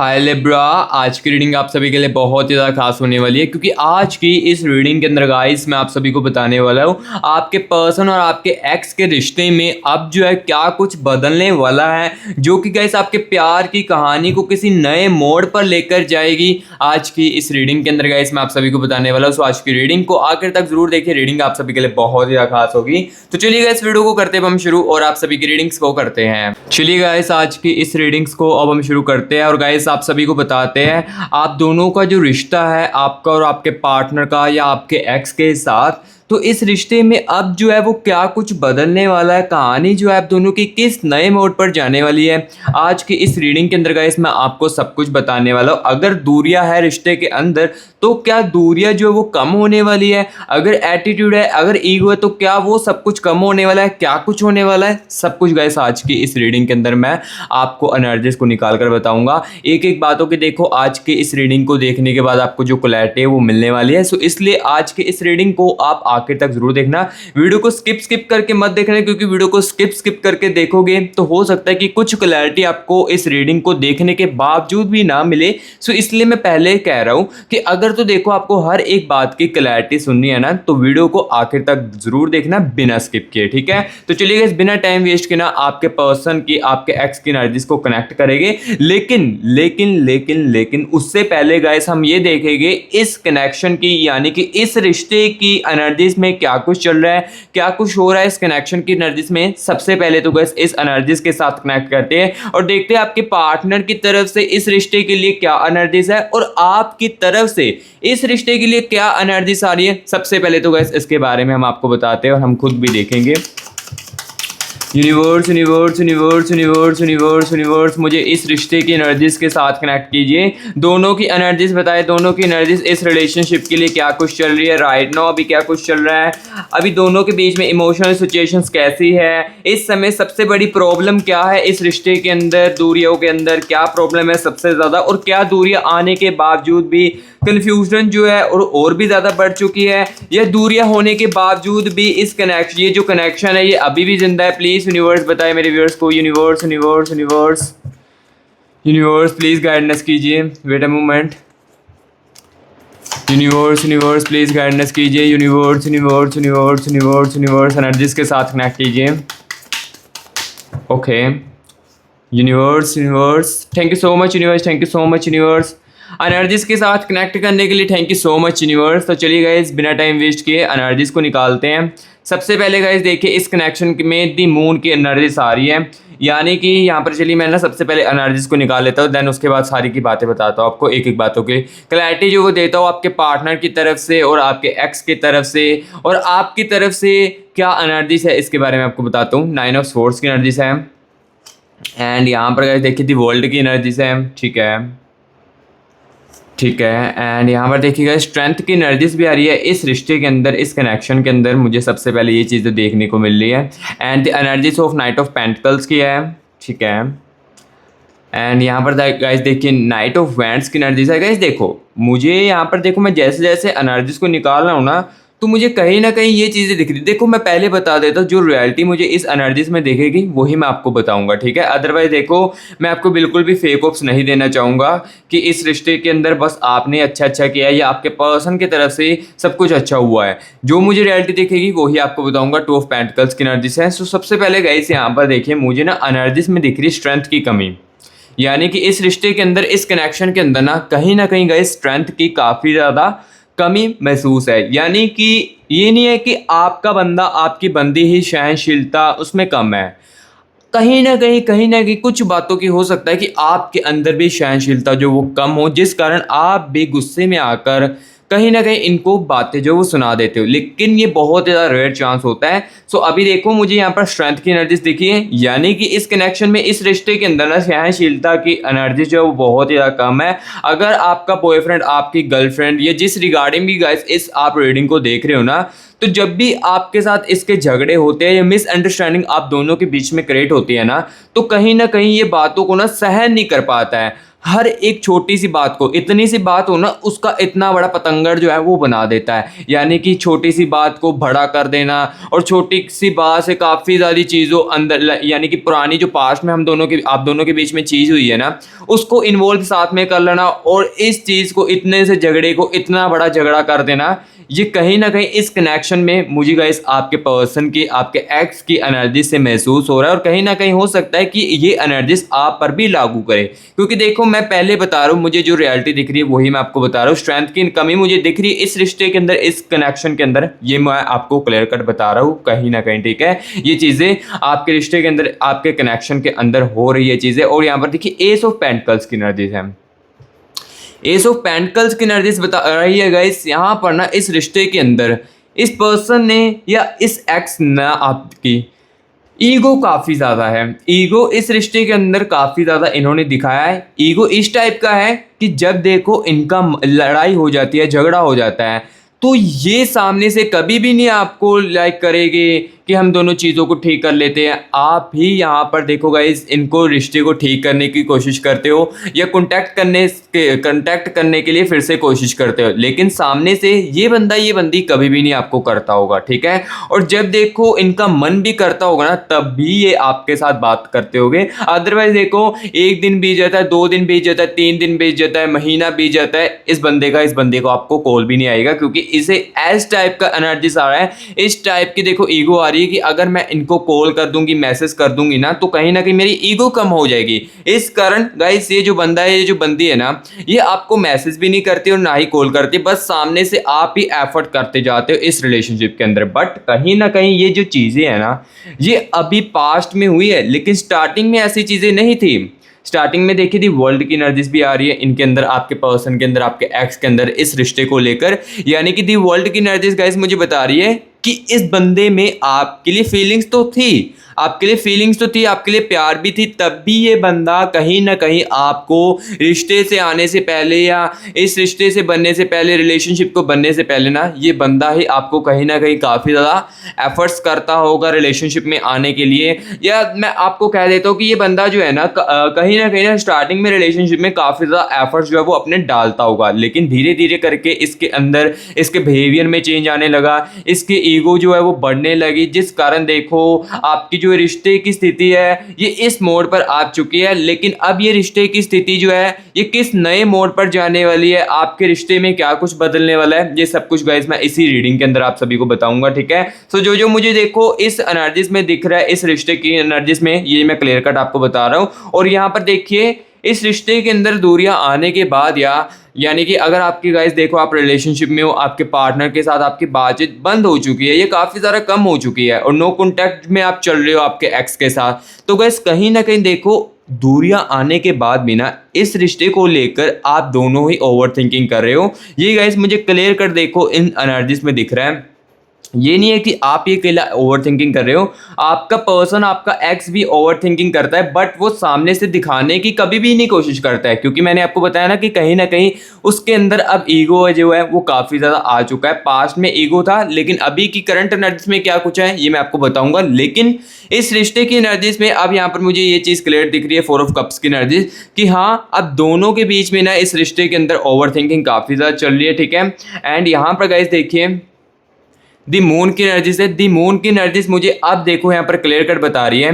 हाय Libra. आज की reading आप सभी के लिए बहुत ही ज़्यादा खास होने वाली है, क्योंकि आज की इस रीडिंग के अंदर गाइस मैं आप सभी को बताने वाला हूँ आपके पर्सन और आपके एक्स के रिश्ते में अब जो है क्या कुछ बदलने वाला है, जो कि गाइस आपके प्यार की कहानी को किसी नए मोड़ पर लेकर जाएगी। आज की इस रीडिंग के अंदर गाइस मैं आप सभी को बताने वाला हूँ, सो आज की रीडिंग को आखिर तक जरूर देखिए। रीडिंग आप सभी के लिए बहुत ही ज़्यादा खास होगी। तो चलिए गाइस वीडियो को करते हैं हम शुरू और आप सभी की रीडिंग्स को करते हैं। चलिए गाइस आज की इस रीडिंग्स को अब हम शुरू करते हैं और गाइस आप सभी को बताते हैं आप दोनों का जो रिश्ता है आपका और आपके पार्टनर का या आपके एक्स के साथ, तो इस रिश्ते में अब जो है वो क्या कुछ बदलने वाला है, कहानी जो है आप दोनों की किस नए मोड़ पर जाने वाली है। आज की इस रीडिंग के अंदर गाइस मैं आपको सब कुछ बताने वाला हूँ। अगर दूरियां है रिश्ते के अंदर तो क्या दूरियां जो है वो कम होने वाली है, अगर एटीट्यूड है, अगर ईगो है तो क्या वो सब कुछ कम होने वाला है, क्या कुछ होने वाला है, सब कुछ गाइस आज की इस रीडिंग के अंदर मैं आपको एनर्जीज को निकाल कर बताऊंगा। एक एक बातों की देखो आज के इस रीडिंग को देखने के बाद आपको जो क्लैरिटी है वो मिलने वाली है। सो इसलिए आज के इस रीडिंग को आप आखिर तक जरूर देखना। वीडियो को स्किप करके मत देखना, क्योंकि वीडियो को स्किप करके देखोगे तो हो सकता है कि कुछ क्लैरिटी आपको इस रीडिंग को देखने के बावजूद भी ना मिले। सो इसलिए मैं पहले कह रहा हूं कि अगर तो देखो आपको हर एक बात की क्लैरिटी सुननी है ना, तो वीडियो को आखिर तक जरूर देखना बिना स्किप किए, ठीक है। तो चलिए गाइस बिना टाइम वेस्ट किए ना आपके पर्सन की, आपके एक्स की एनर्जीज को कनेक्ट करेंगे। लेकिन लेकिन लेकिन लेकिन उससे पहले गाइस हम ये देखेंगे इस कनेक्शन की, यानी कि इस रिश्ते की एनर्जीज में क्या कुछ चल रहा है, क्या कुछ हो रहा है इस कनेक्शन की एनर्जीज में। सबसे पहले तो गाइस इस एनर्जीज के साथ कनेक्ट करते हैं और देखते हैं आपके पार्टनर की तरफ से इस रिश्ते के लिए क्या एनर्जीज है और आपकी तरफ से इस रिश्ते के लिए क्या एनर्जीज आ रही है। सबसे पहले तो गाइस इसके बारे में हम आपको बताते हैं और हम खुद भी देखेंगे। Universe universe universe universe universe universe मुझे इस रिश्ते की एनर्जीज के साथ कनेक्ट कीजिए। दोनों की एनर्जीज बताए, दोनों की एनर्जीज इस रिलेशनशिप के लिए क्या कुछ चल रही है राइट नाउ, अभी क्या कुछ चल रहा है, अभी दोनों के बीच में इमोशनल सिचुएशंस कैसी है, इस समय सबसे बड़ी प्रॉब्लम क्या है इस रिश्ते के अंदर, दूरियों के अंदर क्या प्रॉब्लम है सबसे ज़्यादा, और क्या दूरियां आने के बावजूद भी कन्फ्यूजन जो है और भी ज़्यादा बढ़ चुकी है, या दूरियां होने के बावजूद भी इस कनेक्शन, ये जो कनेक्शन है ये अभी भी जिंदा है। प्लीज़ यूनिवर्स बताए मेरे व्यूअर्स को। Universe universe universe universe please guidance कीजिए। Wait a moment. Universe universe please guidance कीजिए। Universe universe universe universe universe energies के साथ कनेक्ट कीजिए। Okay universe universe thank you so much universe, thank you so much universe energies के साथ connect करने के लिए, thank you so much universe. तो चलिए गाइस बिना टाइम वेस्ट किए एनर्जीज को निकालते हैं। सबसे पहले गाइस देखिए इस कनेक्शन में दी मून की एनर्जीज आ रही है, यानी कि यहाँ पर चलिए मैं ना सबसे पहले एनर्जीज को निकाल लेता हूँ, देन उसके बाद सारी की बातें बताता हूँ आपको, एक एक बातों की क्लैरिटी जो वो देता हूँ आपके पार्टनर की तरफ से और आपके एक्स की तरफ से और आपकी तरफ से क्या एनर्जीज है इसके बारे में आपको बताता हूँ। 9 ऑफ सोर्ड्स की एनर्जीज है एंड यहाँ पर गाइस देखिए दी वर्ल्ड की एनर्जीज है, ठीक है ठीक है। एंड यहाँ पर देखिएगा स्ट्रेंथ की एनर्जीज भी आ रही है इस रिश्ते के अंदर, इस कनेक्शन के अंदर मुझे सबसे पहले ये चीज़ें देखने को मिल रही है। And the energies of night of pentacles की है, ठीक है। एंड यहाँ पर गाइस देखिए नाइट ऑफ वैंड्स की एनर्जीज है। गाइस देखो मुझे यहाँ पर देखो मैं जैसे जैसे एनर्जीज को निकाल रहा हूँ ना, तो मुझे कहीं ना कहीं ये चीज़ें दिख रही। देखो मैं पहले बता देता हूँ जो रियलिटी मुझे इस एनर्जीज में दिखेगी वही मैं आपको बताऊंगा, ठीक है। अदरवाइज देखो मैं आपको बिल्कुल भी फेक ऑप्स नहीं देना चाहूँगा कि इस रिश्ते के अंदर बस आपने अच्छा किया है या आपके पर्सन की तरफ से सब कुछ अच्छा हुआ है। जो मुझे रियलिटी दिखेगी वही आपको बताऊंगा। 2 ऑफ पेंटिकल्स की एनर्जीज है। सो सबसे पहले गाइस यहाँ पर देखिए मुझे ना एनर्जीज में दिख रही स्ट्रेंथ की कमी, यानी कि इस रिश्ते के अंदर, इस कनेक्शन के अंदर ना कहीं गाइस स्ट्रेंथ की काफ़ी ज़्यादा कमी महसूस है। यानी कि ये नहीं है कि आपका बंदा, आपकी बंदी ही सहनशीलता उसमें कम है, कहीं ना कहीं कुछ बातों की हो सकता है कि आपके अंदर भी सहनशीलता जो वो कम हो, जिस कारण आप भी गुस्से में आकर कहीं ना कहीं इनको बातें जो वो सुना देते हो, लेकिन ये बहुत ज़्यादा रेयर चांस होता है। सो अभी देखो मुझे यहाँ पर स्ट्रेंथ की एनर्जीज दिखी है, यानी कि इस कनेक्शन में, इस रिश्ते के अंदर ना सहनशीलता की एनर्जी जो है वो बहुत ही ज़्यादा कम है। अगर आपका बॉयफ्रेंड, आपकी गर्लफ्रेंड या जिस रिगार्डिंग भी गाइस इस आप रीडिंग को देख रहे हो ना, तो जब भी आपके साथ इसके झगड़े होते हैं या मिसअंडरस्टैंडिंग आप दोनों के बीच में क्रिएट होती है ना, तो कहीं ना कहीं ये बातों को ना सहन नहीं कर पाता है। हर एक छोटी सी बात को, इतनी सी बात हो ना, उसका इतना बड़ा पतंगड़ जो है वो बना देता है। यानी कि छोटी सी बात को बड़ा कर देना, और छोटी सी बात से काफ़ी ज़्यादा चीज़ों अंदर, यानी कि पुरानी जो पास्ट में हम दोनों के, आप दोनों के बीच में चीज़ हुई है ना, उसको इन्वॉल्व साथ में कर लेना, और इस चीज़ को, इतने से झगड़े को इतना बड़ा झगड़ा कर देना। ये कहीं ना कहीं इस कनेक्शन में मुझे गाइस आपके पर्सन की, आपके एक्स की एनर्जी से महसूस हो रहा है, और कहीं ना कहीं हो सकता है कि ये एनर्जीज आप पर भी लागू करे। क्योंकि देखो, मैं पहले बता रहा हूँ, मुझे जो रियलिटी दिख रही है वही मैं आपको बता रहा हूँ। स्ट्रेंथ की कमी मुझे दिख रही है इस रिश्ते के अंदर, इस कनेक्शन के अंदर, ये मैं आपको क्लियर कट बता रहा हूँ कहीं ना कहीं, ठीक है। ये चीज़ें आपके रिश्ते के अंदर, आपके कनेक्शन के अंदर हो रही है चीज़ें। और यहाँ पर देखिए एस ऑफ पेंटिकल्स की एनर्जीज है, एस ऑफ पेंटिकल्स की एनर्जीज बता रही है गाइस यहाँ पर ना, इस रिश्ते के अंदर इस पर्सन ने या इस एक्स ने आपकी ईगो काफ़ी ज़्यादा है। ईगो इस रिश्ते के अंदर काफ़ी ज़्यादा इन्होंने दिखाया है। ईगो इस टाइप का है कि जब देखो इनका लड़ाई हो जाती है, झगड़ा हो जाता है, तो ये सामने से कभी भी नहीं आपको लाइक करेंगे कि हम दोनों चीज़ों को ठीक कर लेते हैं। आप ही यहाँ पर देखो गाइस, इनको रिश्ते को ठीक करने की कोशिश करते हो, या कांटेक्ट करने के लिए फिर से कोशिश करते हो, लेकिन सामने से ये बंदा, ये बंदी कभी भी नहीं आपको करता होगा, ठीक है। और जब देखो इनका मन भी करता होगा ना, तब भी ये आपके साथ बात करते होगे। अदरवाइज देखो, एक दिन बीत जाता है, 2 दिन बीत जाता है, 3 दिन बीत जाता है, महीना बीत जाता है, इस बंदे को आपको कॉल भी नहीं आएगा, क्योंकि इसे एस टाइप का एनर्जीज आ रहा है। इस टाइप की देखो ईगो आ रही है कि अगर मैं इनको कॉल कर दूंगी, मैसेज कर दूंगी ना, तो कहीं ना कहीं मेरी ईगो कम हो जाएगी। इस कारण गाइस, ये जो बंदा है, ये जो बंदी है ना, ये आपको मैसेज भी नहीं करती और ना ही कॉल करती, बस सामने से आप ही एफर्ट करते जाते हो इस रिलेशनशिप के अंदर। बट कहीं ना कहीं ये जो चीजें है ना, ये अभी पास्ट में हुई है, लेकिन स्टार्टिंग में ऐसी चीजें नहीं थी। स्टार्टिंग में देखी थी वर्ल्ड की एनर्जीज भी आ रही है इनके अंदर, आपके पर्सन के अंदर, आपके एक्स के अंदर, इस रिश्ते को लेकर। यानी कि दी वर्ल्ड की एनर्जीज गाइस मुझे बता रही है कि इस बंदे में आपके लिए फीलिंग्स तो थी, आपके लिए फीलिंग्स तो थी, आपके लिए प्यार भी थी, तब भी ये बंदा कहीं ना कहीं आपको रिश्ते से आने से पहले, या इस रिश्ते से बनने से पहले, रिलेशनशिप को बनने से पहले ना, ये बंदा ही आपको कहीं ना कहीं काफ़ी ज़्यादा एफर्ट्स करता होगा रिलेशनशिप में आने के लिए। या मैं आपको कह देता हूँ कि ये बंदा जो है ना, कहीं ना स्टार्टिंग में रिलेशनशिप में काफ़ी ज़्यादा एफर्ट्स जो है वो अपने डालता होगा, लेकिन धीरे धीरे करके इसके अंदर, इसके बिहेवियर में चेंज आने लगा, इसके ईगो जो है वो बढ़ने लगी, जिस कारण देखो आपकी जो रिश्ते की स्थिति है ये इस मोड़ पर आ चुकी है। लेकिन अब ये रिश्ते की स्थिति जो है ये किस नए मोड़ पर जाने वाली है, आपके रिश्ते में क्या कुछ बदलने वाला है, ये सब कुछ गाइस मैं इसी रीडिंग के अंदर आप सभी को बताऊंगा, ठीक है। सो जो मुझे देखो इस एनर्जीज में दिख रहा है, इस रिश्ते की एनर्जीज में, ये मैं क्लियर कट आपको बता रहा हूँ। और यहाँ पर देखिए, इस रिश्ते के अंदर दूरियां आने के बाद, यानी कि अगर आपकी गाइस देखो, आप रिलेशनशिप में हो, आपके पार्टनर के साथ आपकी बातचीत बंद हो चुकी है, ये काफ़ी ज़्यादा कम हो चुकी है, और नो कॉन्टैक्ट में आप चल रहे हो आपके एक्स के साथ, तो गाइस कहीं ना कहीं देखो दूरियां आने के बाद भी ना, इस रिश्ते को लेकर आप दोनों ही ओवर थिंकिंग कर रहे हो। ये गाइस मुझे क्लियर कर देखो इन एनर्जीज में दिख रहा है। ये नहीं है कि आप ये अकेला ओवर थिंकिंग कर रहे हो, आपका पर्सन, आपका एक्स भी ओवर थिंकिंग करता है, बट वो सामने से दिखाने की कभी भी नहीं कोशिश करता है, क्योंकि मैंने आपको बताया ना कि कहीं ना कहीं उसके अंदर अब ईगो जो है वो काफ़ी ज़्यादा आ चुका है। पास्ट में ईगो था, लेकिन अभी की करंट एनर्जीज में क्या कुछ है ये मैं आपको बताऊंगा। लेकिन इस रिश्ते की एनर्जीज में अब यहाँ पर मुझे ये चीज़ क्लियर दिख रही है, 4 ऑफ कप्स की एनर्जीज, कि हाँ अब दोनों के बीच में ना इस रिश्ते के अंदर ओवर थिंकिंग काफ़ी ज़्यादा चल रही है, ठीक है। एंड यहाँ पर गाइस देखिए, दी मून की एनर्जीज है, दी मून की एनर्जीज मुझे अब देखो यहाँ पर क्लियर कट बता रही है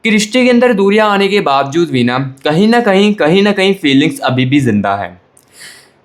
कि रिश्ते के अंदर दूरियां आने के बावजूद भी ना कहीं ना कहीं फीलिंग्स अभी भी जिंदा है।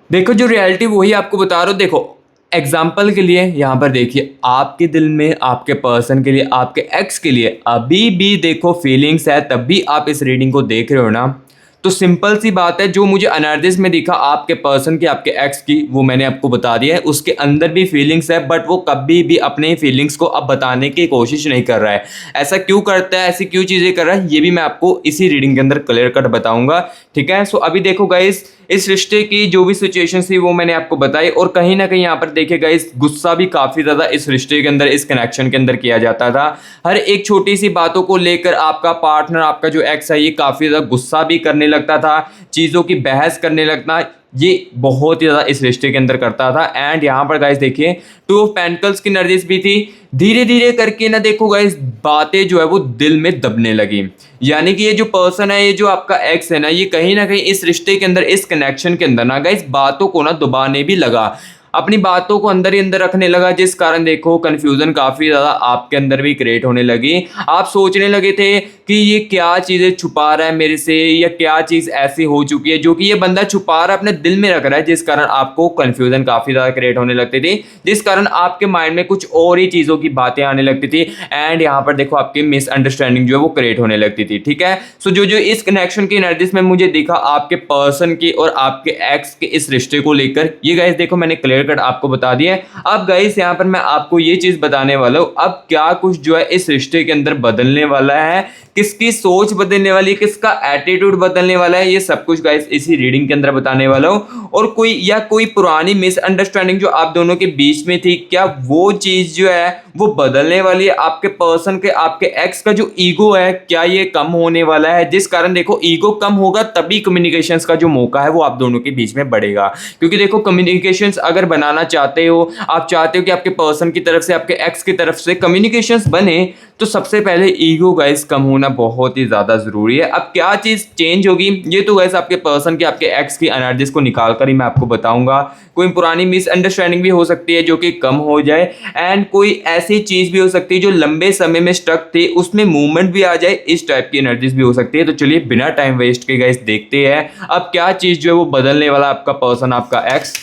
देखो जो रियलिटी वही आपको बता रहा हूँ। देखो एग्जाम्पल के लिए यहाँ पर देखिए, आपके दिल में, आपके पर्सन के लिए, आपके एक्स के लिए अभी भी देखो फीलिंग्स है, तब भी आप इस रीडिंग को देख रहे हो ना, तो सिंपल सी बात है, जो मुझे एनर्जीज में दिखा आपके पर्सन की, आपके एक्स की, वो मैंने आपको बता दिया है। उसके अंदर भी फीलिंग्स है, बट वो कभी भी अपने फीलिंग्स को अब बताने की कोशिश नहीं कर रहा है। ऐसा क्यों करता है, ऐसी क्यों चीज़ें कर रहा है, ये भी मैं आपको इसी रीडिंग के अंदर क्लियर कट बताऊंगा, ठीक है। सो अभी देखो गाइस, इस रिश्ते की जो भी सिचुएशन थी वो मैंने आपको बताई, और कहीं ना कहीं यहाँ पर देखिए गाइस, गुस्सा भी काफ़ी ज़्यादा इस रिश्ते के अंदर, इस कनेक्शन के अंदर किया जाता था। हर एक छोटी सी बातों को लेकर आपका पार्टनर, आपका जो एक्स है, ये काफ़ी ज़्यादा गुस्सा भी करने लगता था, चीज़ों की बहस करने लगता, ये बहुत ही ज़्यादा इस रिश्ते के अंदर करता था। एंड यहाँ पर गाइस देखिए 2 ऑफ पेंटिकल्स की एनर्जीज भी थी। धीरे धीरे करके ना देखो गाइस बातें जो है वो दिल में दबने लगी। यानी कि ये जो पर्सन है, ये जो आपका एक्स है ना कहीं इस रिश्ते के अंदर, इस कनेक्शन के अंदर ना गाइस बातों को ना दबाने भी लगा, अपनी बातों को अंदर ही अंदर रखने लगा, जिस कारण देखो कन्फ्यूजन काफ़ी ज़्यादा आपके अंदर भी क्रिएट होने लगी। आप सोचने लगे थे कि ये क्या चीज़ें छुपा रहा है मेरे से, या क्या चीज़ ऐसी हो चुकी है जो कि ये बंदा छुपा रहा है, अपने दिल में रख रहा है, जिस कारण आपको कन्फ्यूजन काफ़ी ज़्यादा क्रिएट होने लगती थी, जिस कारण आपके माइंड में कुछ और ही चीज़ों की बातें आने लगती थी। एंड यहाँ पर देखो आपकी मिसअंडरस्टैंडिंग जो है वो क्रिएट होने लगती थी। ठीक है, सो जो जो इस कनेक्शन की एनर्जीज में मुझे दिखा आपके पर्सन की और आपके एक्स के इस रिश्ते को लेकर, ये गाइस देखो मैंने क्लियर कट आपको बता दिया है। अब गाइस यहाँ पर मैं आपको ये चीज बताने वाला हूँ, अब क्या कुछ जो है इस रिश्ते के अंदर बदलने वाला है, किसकी सोच बदलने वाली है, किसका एटीट्यूड बदलने वाला है, ये सब कुछ गाइस इसी रीडिंग के अंदर बताने वाला हूँ। और कोई पुरानी मिसअंडरस्टैंडिंग जो आप दोनों के बीच में थी, क्या वो चीज जो है वो बदलने वाली है। आपके पर्सन के, आपके एक्स का जो ईगो है, क्या ये कम होने वाला है, जिस कारण देखो ईगो कम होगा तभी कम्युनिकेशंस का जो मौका है वो आप दोनों के बीच में बढ़ेगा। क्योंकि देखो कम्युनिकेशंस अगर बनाना चाहते हो, आप चाहते हो कि आपके पर्सन की तरफ से, आपके एक्स की तरफ से कम्युनिकेशंस बने, तो सबसे पहले ईगो गाइस कम होना बहुत ही ज्यादा जरूरी है। अब क्या चीज चेंज होगी, ये तो गाइस आपके पर्सन की, आपके एक्स की एनर्जीज को निकाल कर ही मैं आपको बताऊंगा। कोई पुरानी मिसअंडरस्टैंडिंग भी हो सकती है जो कि कम हो जाए, एंड कोई ऐसी चीज भी हो सकती है जो लंबे समय में स्टक थी, उसमें मूवमेंट भी आ जाए, इस टाइप की एनर्जीज भी हो सकती है। तो चलिए बिना टाइम वेस्ट के गाइस देखते हैं अब क्या चीज जो है वो बदलने वाला आपका पर्सन, आपका x.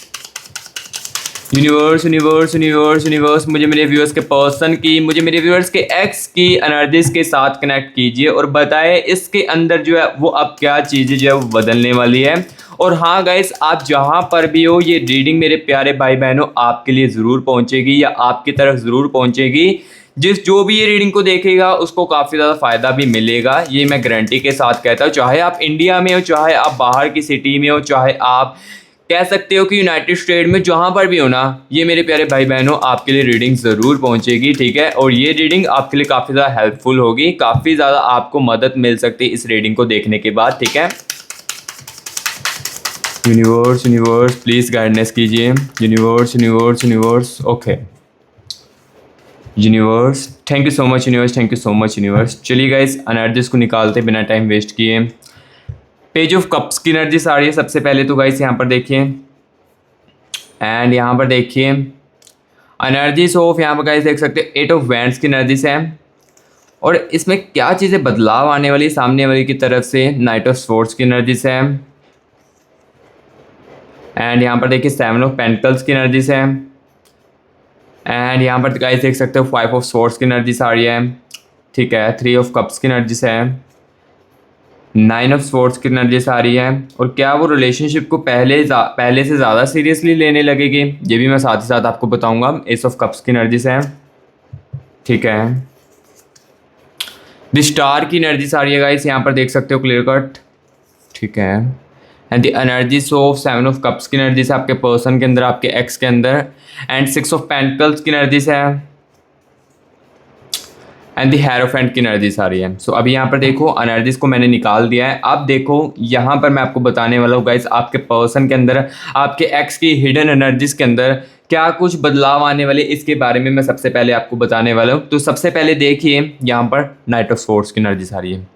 Universe universe universe universe मुझे मेरे व्यूअर्स के पर्सन की, मुझे मेरे व्यूअर्स के एक्स की एनर्जीज के साथ कनेक्ट कीजिए और बताएं इसके अंदर जो है वो अब क्या चीज़ें जो है वो बदलने वाली है। और हाँ गाइस, आप जहाँ पर भी हो, ये रीडिंग मेरे प्यारे भाई बहनों आपके लिए ज़रूर पहुँचेगी या आपकी तरफ ज़रूर पहुँचेगी। जो भी ये रीडिंग को देखेगा उसको काफ़ी ज़्यादा फ़ायदा भी मिलेगा, ये मैं गारंटी के साथ कहता हूँ। चाहे आप इंडिया में हो, चाहे आप बाहर की सिटी में हो, चाहे आप कह सकते हो कि यूनाइटेड स्टेट में, जहाँ पर भी हो ना, ये मेरे प्यारे भाई बहनों आपके लिए रीडिंग ज़रूर पहुँचेगी। ठीक है, और ये रीडिंग आपके लिए काफ़ी ज़्यादा हेल्पफुल होगी, काफ़ी ज़्यादा आपको मदद मिल सकती है इस रीडिंग को देखने के बाद। ठीक है, यूनिवर्स यूनिवर्स प्लीज़ गाइडेंस कीजिए। Universe universe universe okay, universe thank you so much universe, thank you so much universe. चलिए गाइस एनर्जीज को निकालते बिना टाइम वेस्ट किए। पेज ऑफ कप्स की एनर्जीज आ रही है सबसे पहले तो गाइस, यहाँ पर देखिए, एंड यहाँ पर देखिए एनर्जीज ऑफ, यहाँ पर गाइस देख सकते हैं 8 ऑफ वैंड्स की एनर्जीज है। और इसमें क्या चीज़ें बदलाव आने वाली सामने वाली की तरफ से, नाइट ऑफ स्वॉर्ड्स की एनर्जीज है। एंड यहाँ पर देखिए 7 ऑफ पेंटिकल्स की एनर्जीज है। एंड यहाँ पर गाइस देख सकते हो 5 ऑफ स्वॉर्ड्स की एनर्जीज आ रही है। ठीक है, 3 ऑफ कप्स की एनर्जीज है, 9 ऑफ स्वॉर्ड्स की एनर्जीज आ रही है। और क्या वो रिलेशनशिप को पहले से ज़्यादा सीरियसली लेने लगेगी, ये भी मैं साथ ही साथ आपको बताऊंगा। एस ऑफ कप्स की एनर्जीज है। ठीक है, द स्टार की एनर्जीज आ रही है गाइस, यहाँ पर देख सकते हो क्लियर कट। ठीक है, and the energies of 7 of cups की एनर्जीज है आपके पर्सन के अंदर, आपके एक्स के अंदर। एंड 6 ऑफ पेंटिकल्स की एनर्जीज है, एंड द हेरोफेंट की एनर्जीज आ रही है। सो अभी यहाँ पर देखो एनर्जीज को मैंने निकाल दिया है। अब देखो यहाँ पर मैं आपको बताने वाला हूँ गाइस, आपके पर्सन के अंदर, आपके एक्स की हिडन एनर्जीज के अंदर क्या कुछ बदलाव आने वाले, इसके बारे में मैं सबसे पहले आपको बताने वाला हूँ। तो सबसे पहले देखिए यहाँ पर नाइट ऑफ स्वॉर्ड्स की एनर्जीज आ रही है।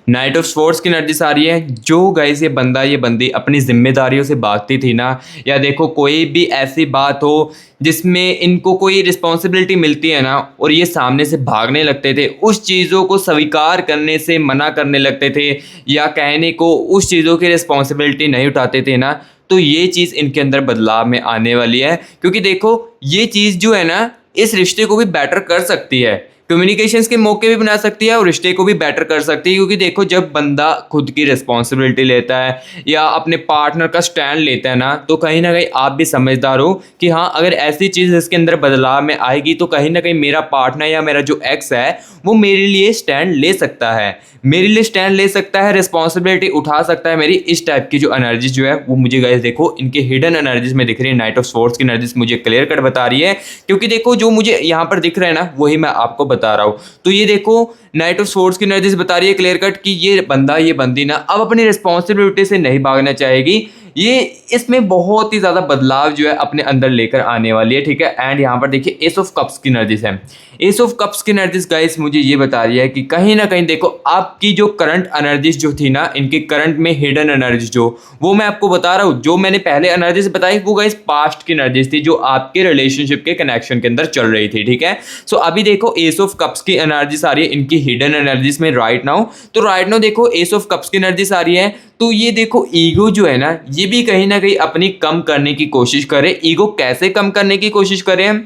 नाइट ऑफ स्वॉर्ड्स की एनर्जीज आ रही है। जो गाइस ये बंदा, ये बंदी अपनी जिम्मेदारियों से भागती थी ना, या देखो कोई भी ऐसी बात हो जिसमें इनको कोई रिस्पॉन्सिबिलिटी मिलती है ना, और ये सामने से भागने लगते थे, उस चीज़ों को स्वीकार करने से मना करने लगते थे, या कहने को उस चीज़ों की रिस्पॉन्सिबिलिटी नहीं उठाते थे ना, तो ये चीज़ इनके अंदर बदलाव में आने वाली है। क्योंकि देखो ये चीज़ जो है ना, इस रिश्ते को भी बेटर कर सकती है, कम्युनिकेशंस के मौके भी बना सकती है और रिश्ते को भी बेटर कर सकती है। क्योंकि देखो जब बंदा खुद की रिस्पॉन्सिबिलिटी लेता है या अपने पार्टनर का स्टैंड लेता है ना कहीं आप भी समझदार हो कि हाँ, अगर ऐसी चीज़ इसके अंदर बदलाव में आएगी तो कहीं ना कहीं मेरा पार्टनर या मेरा जो एक्स है वो मेरे लिए स्टैंड ले सकता है, मेरे लिए स्टैंड ले सकता है, रिस्पॉन्सिबिलिटी उठा सकता है मेरी। इस टाइप की जो एनर्जीज जो है वो मुझे गाइस देखो इनके हिडन एनर्जीज में दिख रही है। नाइट ऑफ स्वॉर्ड्स की एनर्जीज मुझे क्लियर कट बता रही है, क्योंकि देखो जो मुझे यहाँ पर दिख रहा है ना वही मैं आपको बता रहा हूँ। तो ये देखो नाइट ऑफ स्वॉर्ड्स की एनर्जीज बता रही है क्लियर कट कि ये बंदा, ये बंदी ना अब अपनी रिस्पॉन्सिबिलिटी से नहीं भागना चाहेगी, ये इसमें बहुत ही ज़्यादा बदलाव जो है अपने अंदर लेकर आने वाली है, ठीक है। एंड यहाँ पर देखिए एस ऑफ कप्स की एनर्जीज है। एस ऑफ कप्स की एनर्जीज गाइस मुझे ये बता रही है कि कहीं ना कहीं देखो आपकी जो करंट एनर्जीज जो थी ना, इनकी करंट में हिडन एनर्जीज जो, वो मैं आपको बता रहा हूँ, जो मैंने पहले एनर्जीज बताई वो गाइस पास्ट की एनर्जीज थी जो आपके रिलेशनशिप के कनेक्शन के अंदर चल रही थी, ठीक है। सो अभी देखो एस ऑफ कप्स की एनर्जीज आ रही है इनकी हिडन एनर्जीज में राइट नाउ। तो राइट नाउ देखो एस ऑफ कप्स की एनर्जीज आ रही है, तो ये देखो ईगो जो है ना, ये भी कहीं ना कहीं अपनी कम करने की कोशिश करे। ईगो कैसे कम करने की कोशिश करें?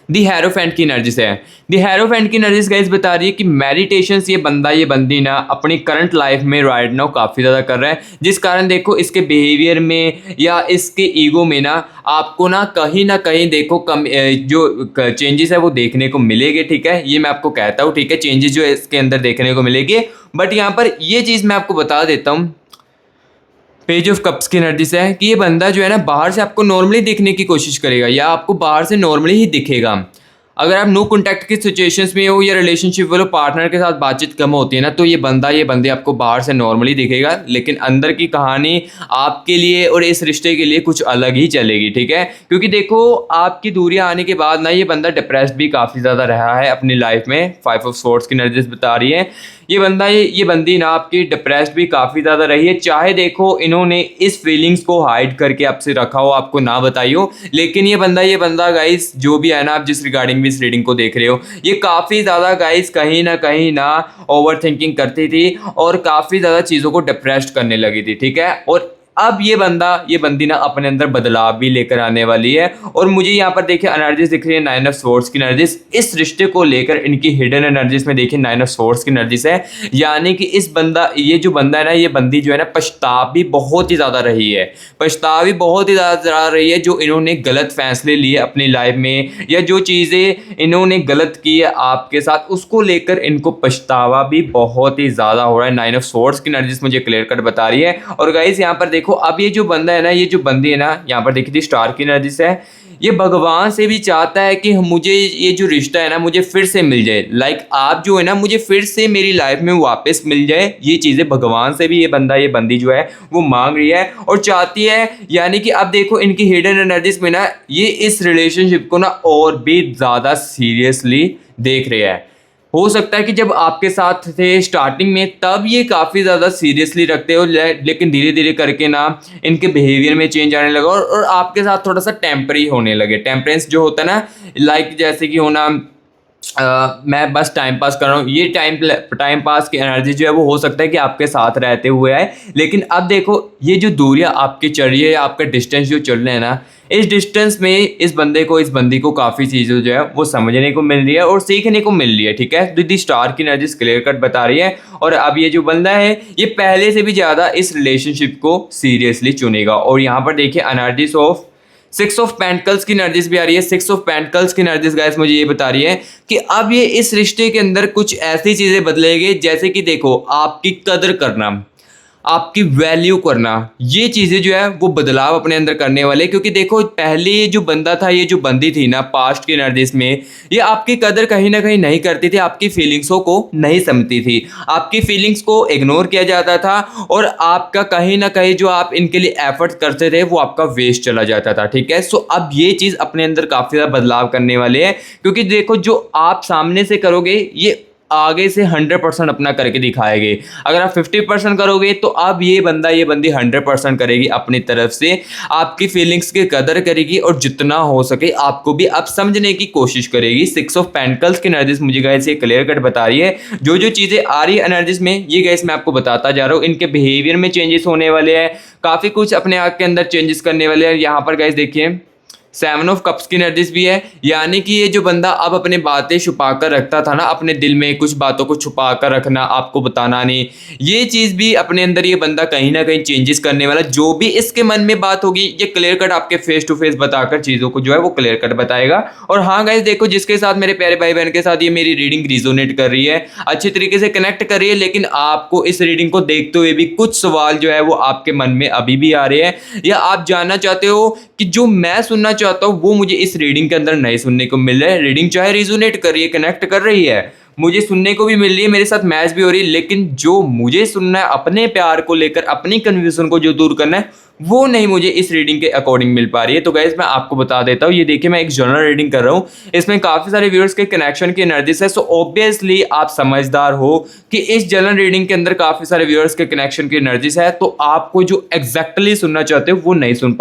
दी हेरोफेंट की एनर्जी से है। दी हेरोफेंट की एनर्जीज गाइस बता रही है कि मेडिटेशन ये बंदा ये बंदी ना अपनी करंट लाइफ में राइट नाउ काफ़ी ज़्यादा कर रहा है, जिस कारण देखो इसके बिहेवियर में या इसके ईगो में ना आपको ना कहीं देखो कम जो चेंजेस है वो देखने को मिलेंगे, ठीक है। ये मैं आपको कहता हूँ, ठीक है, चेंजेस जो इसके अंदर देखने को मिलेगी। बट यहाँ पर ये चीज़ मैं आपको बता देता हूँ पेज ऑफ कप्स की एनर्जी से है कि ये बंदा जो है ना बाहर से आपको नॉर्मली दिखने की कोशिश करेगा या आपको बाहर से नॉर्मली ही दिखेगा। अगर आप नो कॉन्टैक्ट की सिचुएशंस में हो या रिलेशनशिप वालों पार्टनर के साथ बातचीत कम होती है ना, तो ये बंदा ये बंदे आपको बाहर से नॉर्मली दिखेगा, लेकिन अंदर की कहानी आपके लिए और इस रिश्ते के लिए कुछ अलग ही चलेगी, ठीक है। क्योंकि देखो आपकी दूरियां आने के बाद ना ये बंदा डिप्रेस्ड भी काफ़ी ज़्यादा रहा है अपनी लाइफ में। 5 ऑफ स्वॉर्ड्स की एनर्जीज बता रही है ये बंदा ये बंदी ना आपकी डिप्रेस्ड भी काफ़ी ज़्यादा रही है, चाहे देखो इन्होंने इस फीलिंग्स को हाइड करके आपसे रखा हो, आपको ना बताई हो, लेकिन ये बंदा गाइस जो भी है ना, आप जिस रिगार्डिंग भी इस रीडिंग को देख रहे हो, ये काफ़ी ज़्यादा गाइस कहीं ना ओवर थिंकिंग करती थी और काफ़ी ज़्यादा चीज़ों को डिप्रेस्ड करने लगी थी, ठीक है। और अब ये बंदी ना अपने अंदर बदलाव भी लेकर आने वाली है। और मुझे यहाँ पर देखिए एनर्जीज दिख रही है 9 ऑफ स्वॉर्ड्स की एनर्जीज। इस रिश्ते को लेकर इनकी हिडन एनर्जीज में देखिए 9 ऑफ स्वॉर्ड्स की एनर्जीज है, यानी कि ये जो बंदा है ना, ये बंदी जो है ना पछताव भी बहुत ही ज़्यादा रही है, जो इन्होंने गलत फैसले लिए अपनी लाइफ में या जो चीज़ें इन्होंने गलत की है आपके साथ, उसको लेकर इनको पछतावा भी बहुत ही ज़्यादा हो रहा है। 9 ऑफ स्वॉर्ड्स की एनर्जीज मुझे क्लियर कट बता रही है। और गाइस यहाँ पर देखो अब ये जो बंदा है ना, ये जो बंदी है ना, यहाँ पर देखी थी स्टार की एनर्जी से, ये भगवान से भी चाहता है कि मुझे ये जो रिश्ता है ना मुझे फिर से मिल जाए। लाइक आप जो है ना मुझे फिर से मेरी लाइफ में वापस मिल जाए, ये चीज़ें भगवान से भी ये बंदी जो है वो मांग रही है और चाहती है। यानी कि अब देखो इनकी हिडन एनर्जीज में ना ये इस रिलेशनशिप को ना और भी ज़्यादा सीरियसली देख रहे हैं। हो सकता है कि जब आपके साथ थे स्टार्टिंग में तब ये काफ़ी ज़्यादा सीरियसली रखते हो, लेकिन धीरे धीरे करके ना इनके बिहेवियर में चेंज आने लगा और आपके साथ थोड़ा सा टेम्परी होने लगे। टेम्परेंस जो होता है ना, लाइक जैसे कि होना मैं बस टाइम पास कर रहा हूँ, ये टाइम पास की एनर्जी जो है वो हो सकता है कि आपके साथ रहते हुए है। लेकिन अब देखो ये जो दूरियां आपकी चल रही है, आपका डिस्टेंस जो चल रहे हैं ना, इस डिस्टेंस में इस बंदी को काफ़ी चीज़ें जो है वो समझने को मिल रही है और सीखने को मिल रही है, ठीक है। दी स्टार की एनर्जी क्लियर कट बता रही है। और अब ये जो बंदा है ये पहले से भी ज़्यादा इस रिलेशनशिप को सीरियसली चुनेगा। और यहाँ पर देखिए एनर्जीज ऑफ 6 ऑफ पेंटिकल्स की एनर्जीज भी आ रही है। 6 ऑफ पेंटिकल्स की एनर्जीज गाइस मुझे ये बता रही है कि अब ये इस रिश्ते के अंदर कुछ ऐसी चीज़ें बदलेगी, जैसे कि देखो आपकी कदर करना, आपकी वैल्यू करना, ये चीज़ें जो है वो बदलाव अपने अंदर करने वाले। क्योंकि देखो पहले ये जो बंदा था, ये जो बंदी थी ना पास्ट की एनर्जीज में, ये आपकी कदर कहीं ना कहीं नहीं करती थी, आपकी फीलिंग्सों को नहीं समझती थी, आपकी फीलिंग्स को इग्नोर किया जाता था और आपका कहीं ना कहीं जो आप इनके लिए एफर्ट करते थे वो आपका वेस्ट चला जाता था, ठीक है। सो अब ये चीज़ अपने अंदर काफ़ी ज़्यादा बदलाव करने वाले हैं। क्योंकि देखो जो आप सामने से करोगे ये आगे से 100% अपना करके दिखाएंगे। अगर आप 50% करोगे तो अब ये बंदी 100% करेगी अपनी तरफ से, आपकी फीलिंग्स की कदर करेगी और जितना हो सके आपको भी अब समझने की कोशिश करेगी। 6 ऑफ पेंटिकल्स की एनर्जीज मुझे गाइस ये क्लियर कट बता रही है। जो चीज़ें आ रही है एनर्जीज में, ये गाइस मैं आपको बताता जा रहा हूँ। इनके बिहेवियर में चेंजेस होने वाले हैं, काफ़ी कुछ अपने आप के अंदर चेंजेस करने वाले हैं। यहाँ पर गाइस देखिए 7 ऑफ कप्स की एनर्जीज भी है, यानी कि ये जो बंदा अब अपने बातें छुपा कर रखता था ना, अपने दिल में कुछ बातों को छुपा कर रखना, आपको बताना नहीं, ये चीज़ भी अपने अंदर ये बंदा कहीं ना कहीं चेंजेस करने वाला। जो भी इसके मन में बात होगी ये क्लियर कट आपके फेस टू फेस बताकर चीज़ों को जो है वो क्लियर कट बताएगा। और हाँ गाइस देखो, जिसके साथ मेरे प्यारे भाई बहन के साथ ये मेरी रीडिंग रिजोनेट कर रही है, अच्छी तरीके से कनेक्ट कर रही है, लेकिन आपको इस रीडिंग को देखते हुए भी कुछ सवाल जो है वो आपके मन में अभी भी आ रहे हैं, या आप जानना चाहते हो कि जो मैं सुनना चाहता हूँ वो मुझे इस रीडिंग के अंदर नहीं सुनने को मिल रहा है। रीडिंग चाहे रिजोनेट कर रही है, कनेक्ट कर रही है, मुझे सुनने को भी मिल रही है, मेरे साथ मैच भी हो रही है, लेकिन जो मुझे सुनना है अपने प्यार को लेकर, अपनी कन्फ्यूजन को जो दूर करना है, वो नहीं मुझे इस रीडिंग के अकॉर्डिंग मिल पा रही है। तो गाइस मैं आपको बता देता हूँ, ये देखिए मैं एक जनरल रीडिंग कर रहा हूँ, इसमें काफी सारे व्यूअर्स के कनेक्शन की एनर्जीज है। सो ऑब्वियसली आप समझदार हो कि इस जनरल रीडिंग के अंदर काफी सारे व्यूअर्स के कनेक्शन की एनर्जीज है, तो आपको जो एग्जैक्टली सुनना चाहते हो वो नहीं सुन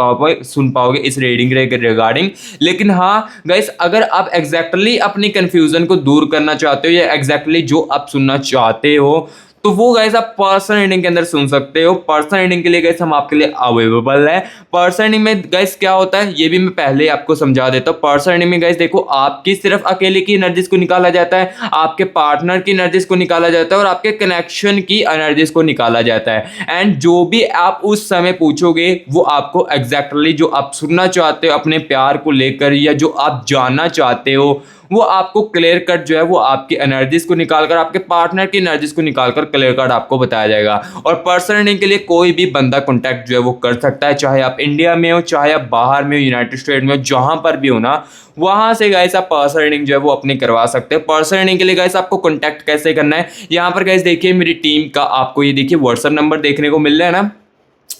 पाओगे इस रीडिंग के रिगार्डिंग। लेकिन हाँ गाइस, अगर आप एग्जैक्टली अपनी कंफ्यूजन को दूर करना चाहते हो या एग्जैक्टली जो आप सुनना चाहते हो, तो वो गाइस आप पर्सनल रीडिंग के अंदर सुन सकते हो। पर्सनल रीडिंग के लिए गाइस हम आपके लिए अवेलेबल है। पर्सनल रीडिंग में गाइस क्या होता है ये भी मैं पहले आपको समझा देता हूँ। पर्सनल रीडिंग में गाइस देखो, आपकी सिर्फ अकेले की एनर्जीज को निकाला जाता है, आपके पार्टनर की एनर्जीज को निकाला जाता है और आपके कनेक्शन की एनर्जीज को निकाला जाता है। एंड जो भी आप उस समय पूछोगे वो आपको एग्जैक्टली जो आप सुनना चाहते हो अपने प्यार को लेकर या जो आप जानना चाहते हो, वो आपको क्लियर कट जो है वो आपकी एनर्जीज को निकालकर, आपके पार्टनर की एनर्जीज को निकालकर क्लियर कट आपको बताया जाएगा। और पर्सनल रीडिंग के लिए कोई भी बंदा कॉन्टैक्ट जो है वो कर सकता है, चाहे आप इंडिया में हो, चाहे आप बाहर में हो, यूनाइटेड स्टेट में हो, जहां पर भी हो ना, वहां से गाइस आप पर्सनल रीडिंग जो है वो अपनी करवा सकते हो। पर्सनल रीडिंग के लिए गाइस आपको कॉन्टैक्ट कैसे करना है, यहाँ पर गाइस देखिए मेरी टीम का आपको ये देखिए व्हाट्सएप नंबर देखने को मिल रहा है ना,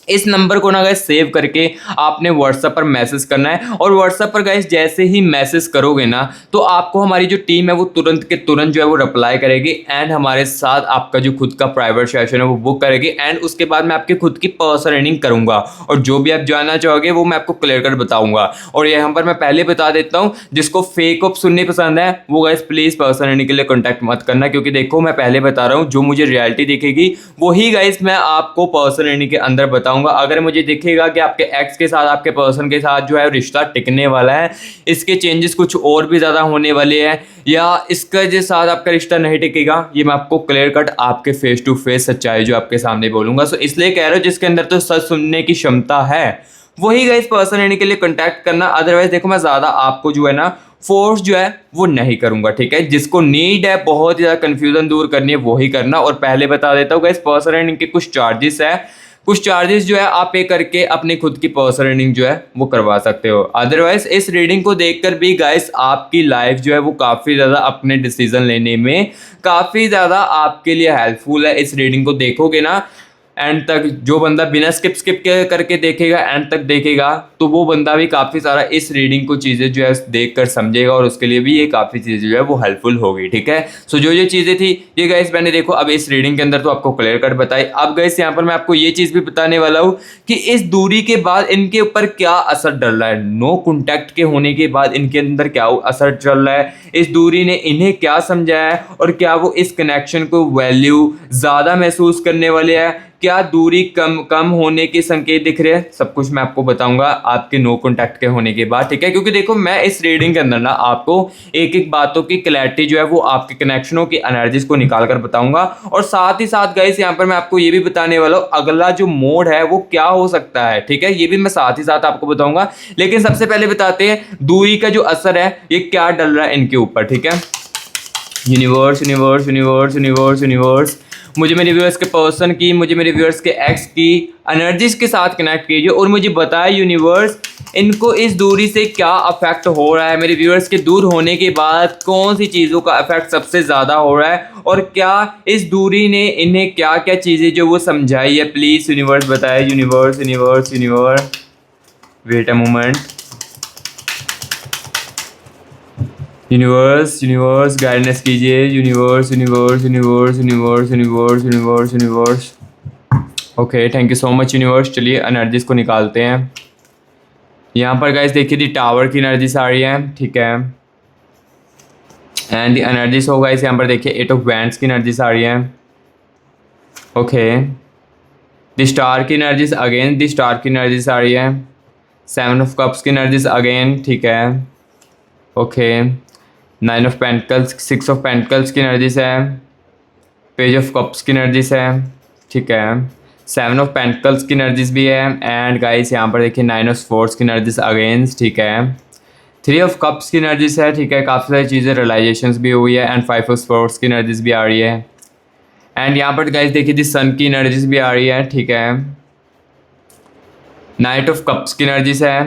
इस नंबर को ना गाइस सेव करके आपने व्हाट्सएप पर मैसेज करना है। और व्हाट्सएप पर गाइस जैसे ही मैसेज करोगे ना, तो आपको हमारी जो टीम है वो तुरंत के तुरंत जो है वो रिप्लाई करेगी एंड हमारे साथ आपका जो खुद का प्राइवेट सेशन है वो बुक करेगी। एंड उसके बाद मैं आपकी खुद की पर्सनल रीडिंग करूंगा और जो भी आप जानना चाहोगे वो मैं आपको क्लियर कर बताऊंगा। और यहाँ पर मैं पहले बता देता हूँ, जिसको फेक ऑफ सुननी पसंद है वो गाइस प्लीज पर्सनल रीडिंग के लिए कॉन्टैक्ट मत करना, क्योंकि देखो मैं पहले बता रहा हूँ जो मुझे रियलिटी दिखेगी वही गाइस मैं आपको पर्सनल रीडिंग के अंदर बताऊंगा। अगर मुझे दिखेगा कि आपके एक्स के साथ, आपके पर्सन के साथ जो है रिश्ता टिकने वाला है, इसके चेंजेस कुछ और भी ज्यादा होने वाले हैं, या इसका जो साथ आपका रिश्ता नहीं टिकेगा, ये मैं आपको क्लियर कट आपके फेस टू फेस सच्चाई जो आपके सामने बोलूंगा। सो इसलिए कह रहा हूं जिसके अंदर तो सच सुनने की क्षमता है वही गाइस पर्सन रीडिंग के लिए कांटेक्ट करना। अदरवाइज देखो मैं ज्यादा आपको जो है ना फोर्स जो है वो नहीं करूंगा, ठीक है। जिसको नीड है बहुत ज्यादा कंफ्यूजन दूर करनी है वही करना। और पहले बता देता हूँ गाइस पर्सन रीडिंग के कुछ चार्जेस है, कुछ चार्जेस जो है आप पे करके अपनी खुद की पर्सनल रीडिंग जो है वो करवा सकते हो। अदरवाइज इस रीडिंग को देखकर भी गाइस आपकी लाइफ जो है वो काफ़ी ज़्यादा अपने डिसीजन लेने में काफ़ी ज़्यादा आपके लिए हेल्पफुल है। इस रीडिंग को देखोगे ना एंड तक, जो बंदा बिना स्किप करके देखेगा एंड तक देखेगा, तो वो बंदा भी काफ़ी सारा इस रीडिंग को चीज़ें जो है देख कर समझेगा और उसके लिए भी ये काफ़ी चीज़ें जो है वो हेल्पफुल होगी, ठीक है। सो जो चीज़ें थी ये गाइस मैंने देखो अब इस रीडिंग के अंदर तो आपको क्लियर कट बताई। अब गाइस यहाँ पर मैं आपको ये चीज़ भी बताने वाला हूँ कि इस दूरी के बाद इनके ऊपर क्या असर डल रहा है, नो कॉन्टैक्ट के होने के बाद इनके अंदर क्या असर चल रहा है, इस दूरी ने इन्हें क्या समझाया है और क्या वो इस कनेक्शन को वैल्यू ज़्यादा महसूस करने वाले हैं, क्या दूरी कम होने के संकेत दिख रहे हैं, सब कुछ मैं आपको बताऊंगा आपके नो कॉन्टैक्ट के होने के बाद, ठीक है। क्योंकि देखो मैं इस रीडिंग के अंदर ना आपको एक एक बातों की क्लैरिटी जो है वो आपके कनेक्शनों की एनर्जीज को निकाल कर बताऊंगा। और साथ ही साथ गाइस यहाँ पर मैं आपको ये भी बताने वाला हूँ अगला जो मोड है वो क्या हो सकता है, ठीक है, ये भी मैं साथ ही साथ आपको बताऊंगा। लेकिन सबसे पहले बताते हैं दूरी का जो असर है ये क्या डल रहा है इनके ऊपर, ठीक है। Universe universe universe universe universe मुझे मेरे व्यूअर्स के पर्सन की, मुझे मेरे व्यूअर्स के एक्स की एनर्जीज के साथ कनेक्ट कीजिए और मुझे बताए यूनिवर्स इनको इस दूरी से क्या अफेक्ट हो रहा है, मेरे व्यूअर्स के दूर होने के बाद कौन सी चीज़ों का अफेक्ट सबसे ज़्यादा हो रहा है और क्या इस दूरी ने इन्हें क्या क्या चीज़ें जो वो समझाई है। प्लीज़ यूनिवर्स बताए, universe universe universe, wait a moment, universe universe guidance कीजिए, universe universe universe universe universe universe universe. Okay thank you so much universe. चलिए एनर्जीज को निकालते हैं। यहाँ पर गाइस देखिए दी टावर की एनर्जीज आ रही है, ठीक है। एंड दी एनर्जीज हो गाइस यहाँ पर देखिए एट ऑफ वैंड्स की एनर्जीज आ रही है, ओके। दी स्टार की एनर्जीज अगेन, दी स्टार की एनर्जीज आ रही है, सेवन ऑफ कप्स की एनर्जीज अगेन, ठीक है, okay. Nine of pentacles, six of pentacles की एनर्जीज है, पेज ऑफ कप्स की एनर्जीज है, ठीक है। सेवन ऑफ पेंटिकल्स की एनर्जीज भी है एंड गाइस यहाँ पर देखिए नाइन ऑफ स्वॉर्ड्स की एनर्जीज अगेंस्ट, ठीक है। थ्री ऑफ कप्स की एनर्जीज है, ठीक है, काफ़ी सारी चीज़ें रियलाइजेशंस भी हुई है एंड फाइव ऑफ स्वॉर्ड्स की एनर्जीज भी आ रही है एंड यहाँ पर गाइस देखिए दी सन की एनर्जीज भी आ रही है, ठीक है। नाइट ऑफ कप्स की एनर्जीज है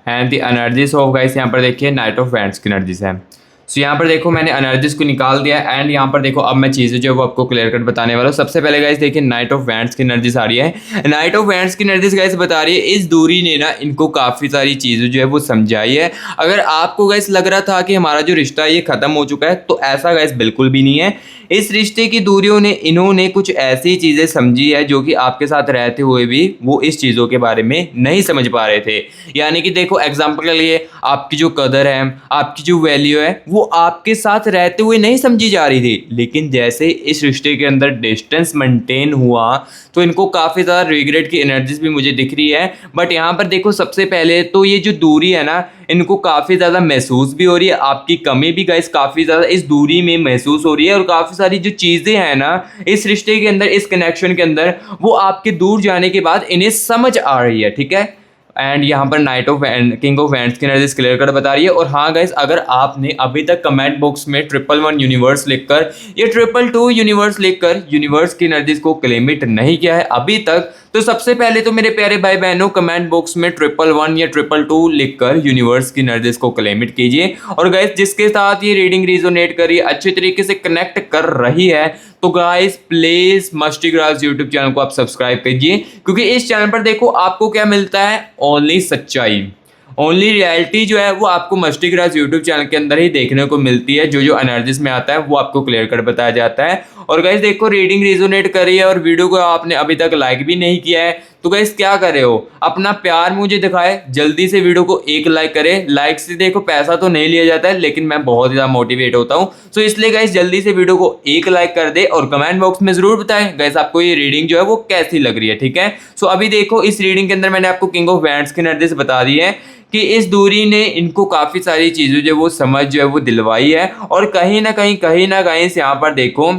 and the energies of guys यहाँ पर देखिए नाइट ऑफ वैंड्स की एनर्जीज है। सो यहाँ पर देखो मैंने एनर्जीज को निकाल दिया एंड यहाँ पर देखो अब मैं चीज़ें जो है वो आपको क्लियर कट बताने वाला हूँ। सबसे पहले गाइस देखिए नाइट ऑफ वैंड्स की एनर्जीज आ रही है। नाइट ऑफ वैंड्स की एनर्जीज गाइस बता रही है इस दूरी ने ना इनको काफ़ी सारी चीज़ें जो है वो समझाई है। अगर आपको गाइस लग रहा था कि हमारा जो रिश्ता है ये ख़त्म हो चुका है, तो ऐसा गाइस बिल्कुल भी नहीं है। इस रिश्ते की दूरियों ने इन्होंने कुछ ऐसी चीज़ें समझी है जो कि आपके साथ रहते हुए भी वो इस चीज़ों के बारे में नहीं समझ पा रहे थे। यानी कि देखो एग्जाम्पल के लिए आपकी जो कदर है, आपकी जो वैल्यू है, वो आपके साथ रहते हुए नहीं समझी जा रही थी, लेकिन जैसे इस रिश्ते के अंदर डिस्टेंस मेंटेन हुआ तो इनको काफ़ी ज़्यादा रिग्रेट की एनर्जीज भी मुझे दिख रही है। बट यहाँ पर देखो सबसे पहले तो ये जो दूरी है ना इनको काफ़ी ज़्यादा महसूस भी हो रही है, आपकी कमी भी गाइस काफ़ी ज़्यादा इस दूरी में महसूस हो रही है, और काफ़ी सारी जो चीज़ें हैं ना इस रिश्ते के अंदर, इस कनेक्शन के अंदर, वो आपके दूर जाने के बाद इन्हें समझ आ रही है। ठीक है, एंड यहाँ पर night of king of wands की एनर्जीज क्लियर कर बता रही है। और हाँ गाइस, अगर आपने अभी तक कमेंट बॉक्स में 111 यूनिवर्स लिखकर या 222 यूनिवर्स लिखकर यूनिवर्स की एनर्जीज को क्लेमिट नहीं किया है अभी तक, तो सबसे पहले तो मेरे प्यारे भाई बहनों कमेंट बॉक्स में 111 या 222 लिखकर यूनिवर्स की एनर्जीज को क्लेमिट कीजिए। और गाइस जिसके साथ ये रीडिंग रिजोनेट कर रही है, अच्छे तरीके से कनेक्ट कर रही है, तो guys please musty grass YouTube channel को आप सब्सक्राइब कीजिए, क्योंकि इस चैनल पर देखो आपको क्या मिलता है, ओनली सच्चाई, ओनली रियलिटी जो है वो आपको मस्टी ग्रास यूट्यूब चैनल के अंदर ही देखने को मिलती है। जो जो एनालिसिस में आता है वो आपको क्लियर कर बताया जाता है। और गाइस देखो रीडिंग रिजोनेट कर रही है और वीडियो को आपने अभी तक लाइक भी नहीं किया है, तो गाइस क्या कर रहे हो, अपना प्यार मुझे दिखाए, जल्दी से वीडियो को एक लाइक करें। लाइक से देखो पैसा तो नहीं लिया जाता है, लेकिन मैं बहुत ज़्यादा मोटिवेट होता हूँ, तो इसलिए गाइस जल्दी से वीडियो को एक लाइक कर दे और कमेंट बॉक्स में जरूर बताएं गाइस आपको ये रीडिंग जो है वो कैसी लग रही है। ठीक है, सो अभी देखो इस रीडिंग के अंदर मैंने आपको किंग ऑफ वैंड्स की एनर्जीज बता दी है कि इस दूरी ने इनको काफ़ी सारी चीज़ें जो वो समझ जो है वो दिलवाई है। और कहीं ना कहीं से यहाँ पर देखो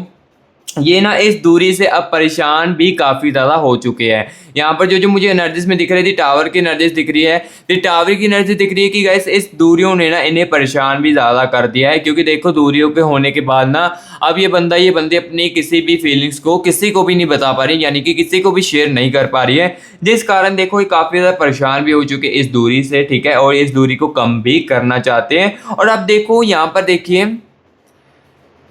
ये ना इस दूरी से अब परेशान भी काफ़ी ज़्यादा हो चुके हैं। यहाँ पर जो जो मुझे एनर्जीज में दिख रही थी, टावर की एनर्जीज दिख रही है, तो टावर की एनर्जी दिख रही है कि गाइस इस दूरियों ने ना इन्हें परेशान भी ज़्यादा कर दिया है। क्योंकि देखो दूरियों के होने के बाद ना अब ये बंदी अपनी किसी भी फीलिंग्स को किसी को भी नहीं बता पा रही, यानी कि किसी को भी शेयर नहीं कर पा रही है, जिस कारण देखो ये काफ़ी ज़्यादा परेशान भी हो चुके इस दूरी से। ठीक है, और इस दूरी को कम भी करना चाहते हैं। और अब देखो यहाँ पर देखिए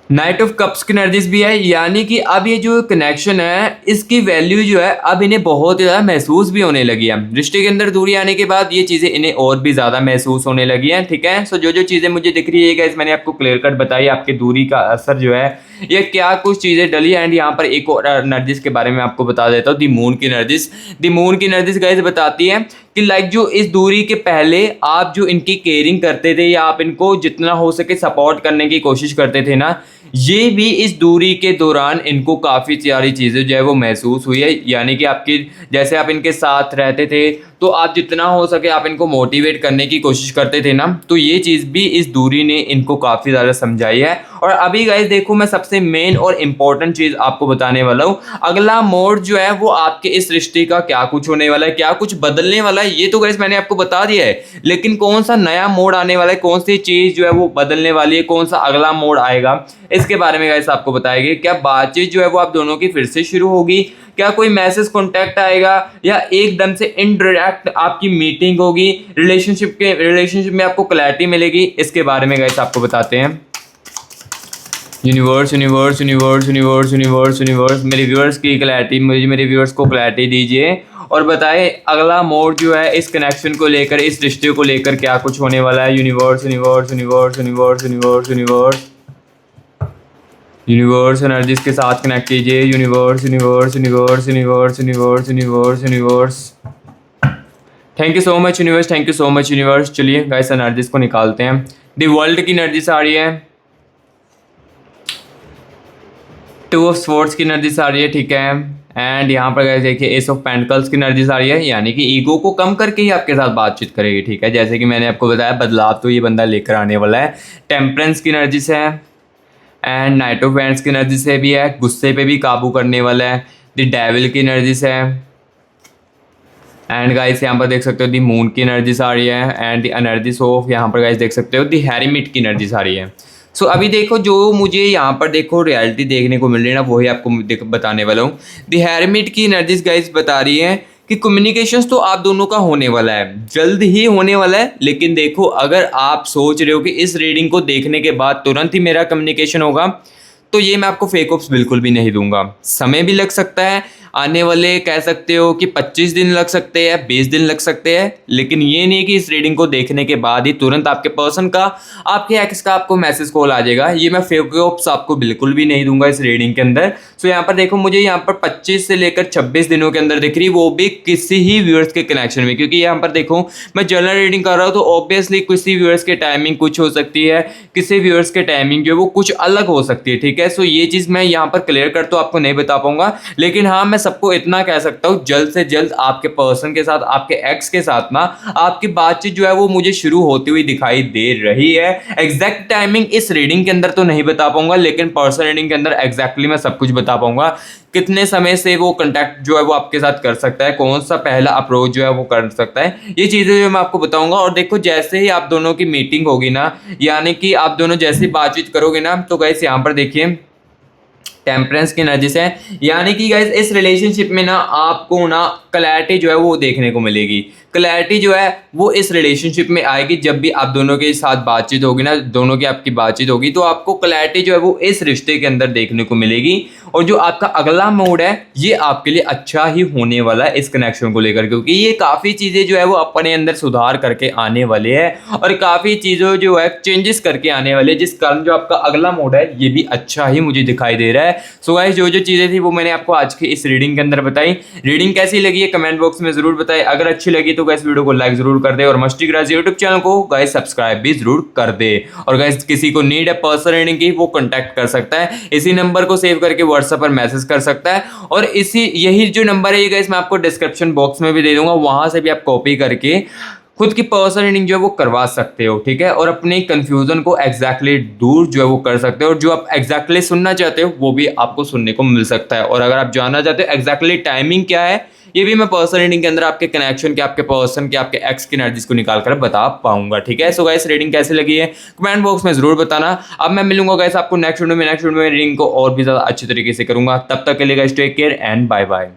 नाइट ऑफ कप्स की एनर्जीज भी है, यानी कि अब ये जो कनेक्शन है इसकी वैल्यू जो है अब इन्हें बहुत ज़्यादा महसूस भी होने लगी है। रिश्ते के अंदर दूरी आने के बाद ये चीज़ें इन्हें और भी ज़्यादा महसूस होने लगी हैं। ठीक है, सो जो जो चीज़ें मुझे दिख रही है गाइस मैंने आपको क्लियर कट बताई, आपके दूरी का असर जो है ये क्या कुछ चीज़ें डली। एंड यहाँ पर एक और एनर्जीज के बारे में आपको बता देता हूँ, दी मून की एनर्जीज। दी मून की एनर्जीज गाइस बताती है कि लाइक जो इस दूरी के पहले आप जो इनकी केयरिंग करते थे या आप इनको जितना हो सके सपोर्ट करने की कोशिश करते थे ना, ये भी इस दूरी के दौरान इनको काफ़ी सारी चीज़ें जो है वो महसूस हुई है। यानी कि आपकी जैसे आप इनके साथ रहते थे तो आप जितना हो सके आप इनको मोटिवेट करने की कोशिश करते थे ना, तो ये चीज़ भी इस दूरी ने इनको काफ़ी ज़्यादा समझाई है। और अभी गाइस देखो मैं सबसे मेन और इम्पॉर्टेंट चीज़ आपको बताने वाला हूँ, अगला मोड जो है वो आपके इस रिश्ते का क्या कुछ होने वाला है, क्या कुछ बदलने वाला है, ये तो गाइस मैंने आपको बता दिया है, लेकिन कौन सा नया मोड आने वाला है, कौन सी चीज़ जो है वो बदलने वाली है, कौन सा अगला मोड आएगा, इसके बारे में गाइस आपको बताएंगे। क्या बातचीत जो है वो आप दोनों की फिर से शुरू होगी, क्या कोई मैसेज कॉन्टैक्ट आएगा, या एकदम से इनडायरेक्ट आपकी मीटिंग होगी, रिलेशनशिप में आपको क्लैरिटी मिलेगी, इसके बारे में गाइस आपको बताते हैं। Universe universe universe universe universe universe मेरे व्यूअर्स की क्लैरिटी, मुझे मेरे व्यूअर्स को क्लैरिटी दीजिए और बताएं अगला मोड जो है इस कनेक्शन को लेकर, इस रिश्ते को लेकर क्या कुछ होने वाला है। Universe universe universe universe universe universe universe energies के साथ कनेक्ट कीजिए। Universe universe universe universe universe universe universe thank you so much universe, thank you so much universe. चलिए गाइस एनर्जीज को निकालते हैं। द वर्ल्ड की एनर्जीज आ रही है, टू ऑफ स्वॉर्ड्स की एनर्जीज आ रही है। ठीक है, एंड यहाँ पर गाइस देखिए एस ऑफ पेंटिकल्स की एनर्जीज आ रही है, यानी कि ईगो को कम करके ही आपके साथ बातचीत करेगी। ठीक है, जैसे कि मैंने आपको बताया बदलाव तो ये बंदा लेकर आने वाला है। टेम्परेंस की एनर्जीज है एंड नाइट ऑफ वैंड्स की एनर्जी से भी है, गुस्से पे भी काबू करने वाला है। द डेविल की एनर्जीज है एंड गाइस यहाँ पर देख सकते हो दी मून की एनर्जीज आ रही है एंड द एनर्जीज ऑफ, यहाँ पर गाइस देख सकते हो दी हेरिमिट की एनर्जीज आ रही है। सो अभी देखो जो मुझे यहाँ पर देखो रियलिटी देखने को मिल रही है ना, वही आपको बताने वाला हूँ। दी हेरिमिट की एनर्जीज गाइस बता रही है कि कम्युनिकेशंस तो आप दोनों का होने वाला है, जल्द ही होने वाला है। लेकिन देखो, अगर आप सोच रहे हो कि इस रीडिंग को देखने के बाद तुरंत ही मेरा कम्युनिकेशन होगा, तो ये मैं आपको फेक होप्स बिल्कुल भी नहीं दूंगा। समय भी लग सकता है, आने वाले कह सकते हो कि 25 दिन लग सकते हैं, 20 दिन लग सकते हैं, लेकिन ये नहीं कि इस रीडिंग को देखने के बाद ही तुरंत आपके पर्सन का, आपके एक्स का आपको मैसेज कॉल आ जाएगा। ये मैं फेक होप्स आपको बिल्कुल भी नहीं दूंगा इस रीडिंग के अंदर। सो यहाँ पर देखो, मुझे यहाँ पर 25 से लेकर 26 दिनों के अंदर दिख रही, वो भी किसी ही व्यूअर्स के कनेक्शन में, क्योंकि यहाँ पर देखो मैं जनरल रीडिंग कर रहा हूँ, तो ऑब्वियसली किसी व्यूअर्स के टाइमिंग कुछ हो सकती है, किसी व्यूअर्स के टाइमिंग जो है वो कुछ अलग हो सकती है, ठीक है। सो ये चीज़ मैं यहाँ पर क्लियर कर तो आपको नहीं बता पाऊंगा, लेकिन हाँ मैं सबको इतना कह सकता हूँ, जल्द से जल्द आपके पर्सन के साथ, आपके एक्स के साथ ना आपकी बातचीत जो है वो मुझे शुरू होती हुई दिखाई दे रही है। एग्जैक्ट टाइमिंग इस रीडिंग के अंदर तो नहीं बता पाऊंगा, लेकिन पर्सन रीडिंग के अंदर एग्जैक्टली मैं सब कुछ बता पाऊंगा। कितने समय से वो कांटेक्ट जो है वो आपके साथ कर सकता है, कौन सा पहला अप्रोच जो है वो कर सकता है, ये चीज़ें जो मैं आपको बताऊंगा। और देखो, जैसे ही आप दोनों की मीटिंग होगी ना, यानी कि आप दोनों जैसी बातचीत करोगे ना, तो गाइस यहाँ पर देखिए टेम्परेंस की एनर्जी से, यानी कि गाइस इस रिलेशनशिप में ना आपको ना क्लैरिटी जो है वो देखने को मिलेगी। क्लैरिटी जो है वो इस रिलेशनशिप में आएगी, जब भी आप दोनों के साथ बातचीत होगी ना, दोनों की आपकी बातचीत होगी, तो आपको क्लैरिटी जो है वो इस रिश्ते के अंदर देखने को मिलेगी। और जो आपका अगला मोड है, ये आपके लिए अच्छा ही होने वाला है इस कनेक्शन को लेकर, क्योंकि ये काफ़ी चीज़ें जो है वो अपने अंदर सुधार करके आने वाले हैं, और काफ़ी चीज़ों जो है चेंजेस करके आने वाले हैं, जिस कारण जो आपका अगला मोड है ये भी अच्छा ही मुझे दिखाई दे रहा है। सो गाइस, जो जो चीज़ें थी वो मैंने आपको आज की इस रीडिंग के अंदर बताई। रीडिंग कैसी लगी है कमेंट बॉक्स में जरूर बताएं। अगर अच्छी लगी तो गाइस वीडियो को लाइक जरूर कर दे, और मस्ती क्राज़ यूट्यूब चैनल को गाइस सब्सक्राइब भी जरूर कर दे। और गाइस, किसी को नीड है पर्सनल रीडिंग की, वो कांटेक्ट कर सकता है, इसी नंबर को सेव करके व्हाट्सएप पर मैसेज कर सकता है। और यही जो नंबर है ये गाइस मैं आपको डिस्क्रिप्शन बॉक्स में भी दे दूंगा, वहां से भी आप कॉपी करके खुद की पर्सनल रीडिंग जो है वो करवा सकते हो, ठीक है। और अपने कंफ्यूजन को एग्जैक्टली दूर जो है वो कर सकते हो, और जो आप एग्जैक्टली सुनना चाहते हो वो भी आपको सुनने को मिल सकता है। और अगर आप जानना चाहते हो एग्जैक्टली टाइमिंग क्या है, ये भी मैं पर्सनल रीडिंग के अंदर आपके कनेक्शन के, आपके पर्सन के, आपके एक्स की एनर्जीज को निकाल कर बता पाऊंगा, ठीक है। सो गाइस, रीडिंग कैसी लगी है कमेंट बॉक्स में जरूर बताना। अब मैं मिलूंगा गाइस आपको नेक्स्ट वीडियो में रीडिंग को और भी ज्यादा अच्छी तरीके से करूंगा। तब तक के लिए guys take care and bye bye.